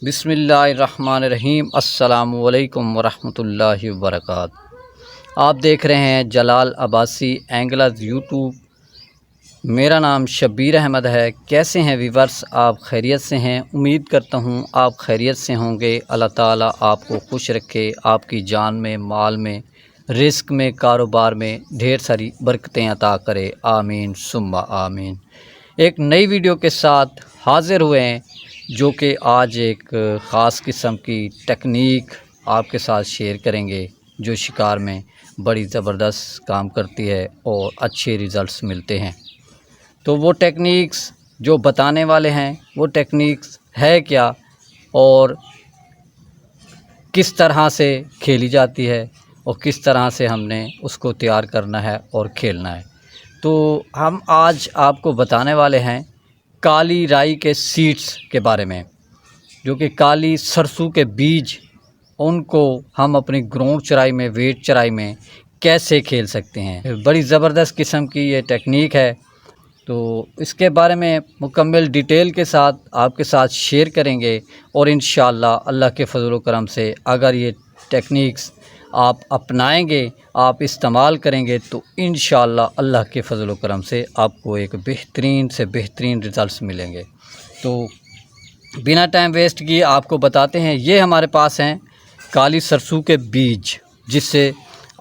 बिस्मिल्लाहिर्रहमानिर्रहीम। अस्सलामु अलैकुम वरहमतुल्लाहि वबरकातुहू। आप देख रहे हैं जलाल अब्बासी एंगलर्स यूट्यूब। मेरा नाम शब्बीर अहमद है। कैसे हैं वीवर्स? आप खैरियत से हैं? उम्मीद करता हूँ आप खैरियत से होंगे। अल्लाह ताला आपको खुश रखे, आपकी जान में, माल में, रिस्क में, कारोबार में ढेर सारी बरकतें अता करे। आमीन सुम्मा आमीन। एक नई वीडियो के साथ हाज़िर हुए हैं, जो कि आज एक ख़ास किस्म की टेक्निक आपके साथ शेयर करेंगे, जो शिकार में बड़ी ज़बरदस्त काम करती है और अच्छे रिज़ल्ट्स मिलते हैं। तो वो टेक्निक्स जो बताने वाले हैं, वो टेक्निक्स है क्या और किस तरह से खेली जाती है और किस तरह से हमने उसको तैयार करना है और खेलना है। तो हम आज आपको बताने वाले हैं काली राई के सीड्स के बारे में, जो कि काली सरसों के बीज, उनको हम अपनी ग्राउंड चराई में, वेट चराई में कैसे खेल सकते हैं। बड़ी ज़बरदस्त किस्म की ये टेक्निक है। तो इसके बारे में मुकम्मल डिटेल के साथ आपके साथ शेयर करेंगे और इंशाअल्लाह अल्लाह के फजल व करम से अगर ये टेक्निक्स आप अपनाएंगे, आप इस्तेमाल करेंगे, तो इंशाअल्लाह अल्लाह के फजल व करम से आपको एक बेहतरीन से बेहतरीन रिज़ल्ट्स मिलेंगे। तो बिना टाइम वेस्ट किए आपको बताते हैं। ये हमारे पास हैं काली सरसों के बीज, जिससे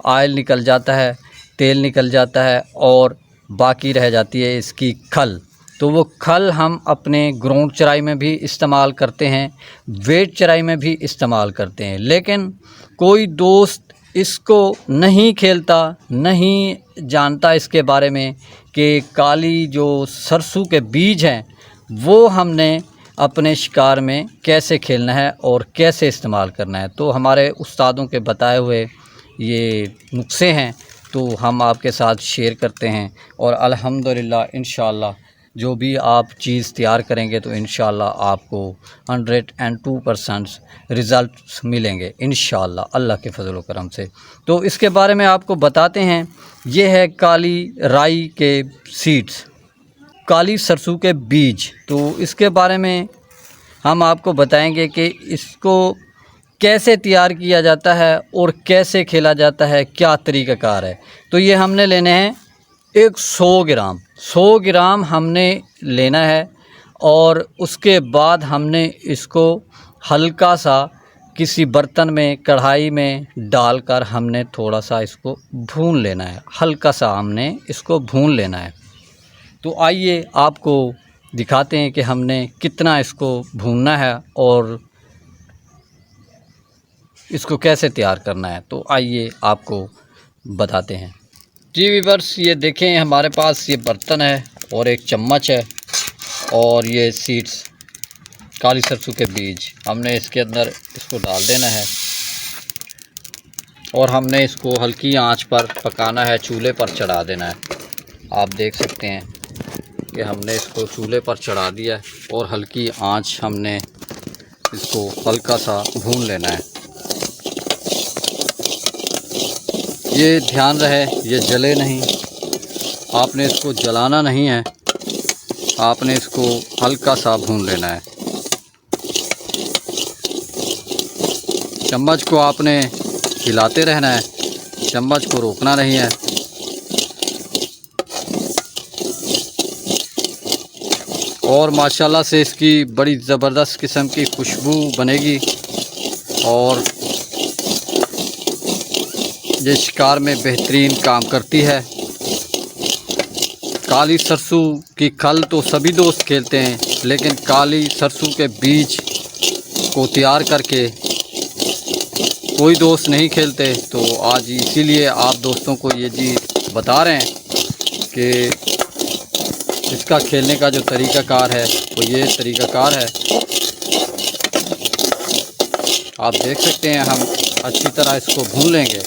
ऑयल निकल जाता है, तेल निकल जाता है और बाकी रह जाती है इसकी खल। तो वो खल हम अपने ग्राउंड चराई में भी इस्तेमाल करते हैं, वेट चराई में भी इस्तेमाल करते हैं। लेकिन कोई दोस्त इसको नहीं खेलता, नहीं जानता इसके बारे में कि काली जो सरसों के बीज हैं वो हमने अपने शिकार में कैसे खेलना है और कैसे इस्तेमाल करना है। तो हमारे उस्तादों के बताए हुए ये नुस्खे हैं, तो हम आपके साथ शेयर करते हैं और अल्हम्दुलिल्लाह इंशाअल्लाह जो भी आप चीज़ तैयार करेंगे तो इंशाअल्लाह आपको 102% रिज़ल्ट्स मिलेंगे इंशाअल्लाह अल्लाह के फजल व करम से। तो इसके बारे में आपको बताते हैं। ये है काली राई के सीड्स, काली सरसों के बीज। तो इसके बारे में हम आपको बताएंगे कि इसको कैसे तैयार किया जाता है और कैसे खेला जाता है, क्या तरीक़ाकार है। तो ये हमने लेने हैं एक 100 ग्राम हमने लेना है और उसके बाद हमने इसको हल्का सा किसी बर्तन में, कढ़ाई में डालकर हमने थोड़ा सा इसको भून लेना है। हल्का सा हमने इसको भून लेना है। तो आइए आपको दिखाते हैं कि हमने कितना इसको भूनना है और इसको कैसे तैयार करना है। तो आइए आपको बताते हैं। जी वीवर्स, ये देखें हमारे पास ये बर्तन है और एक चम्मच है और ये सीड्स काली सरसों के बीज हमने इसके अंदर इसको डाल देना है और हमने इसको हल्की आंच पर पकाना है, चूल्हे पर चढ़ा देना है। आप देख सकते हैं कि हमने इसको चूल्हे पर चढ़ा दिया है और हल्की आंच हमने इसको हल्का सा भून लेना है। ये ध्यान रहे ये जले नहीं, आपने इसको जलाना नहीं है, आपने इसको हल्का सा भून लेना है। चम्मच को आपने हिलाते रहना है, चम्मच को रोकना नहीं है। और माशाल्लाह से इसकी बड़ी ज़बरदस्त किस्म की खुशबू बनेगी और ये शिकार में बेहतरीन काम करती है। काली सरसों की खल तो सभी दोस्त खेलते हैं, लेकिन काली सरसों के बीज को तैयार करके कोई दोस्त नहीं खेलते। तो आज इसीलिए आप दोस्तों को ये चीज़ बता रहे हैं कि इसका खेलने का जो तरीक़ाकार है वो ये तरीक़ाकार है। आप देख सकते हैं हम अच्छी तरह इसको भून लेंगे।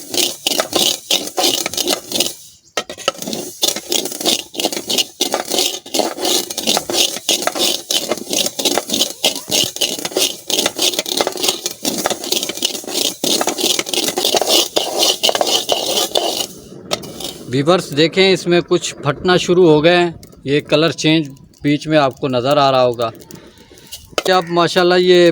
वीवर्स देखें, इसमें कुछ फटना शुरू हो गए हैं, ये कलर चेंज बीच में आपको नज़र आ रहा होगा। अब माशाल्लाह ये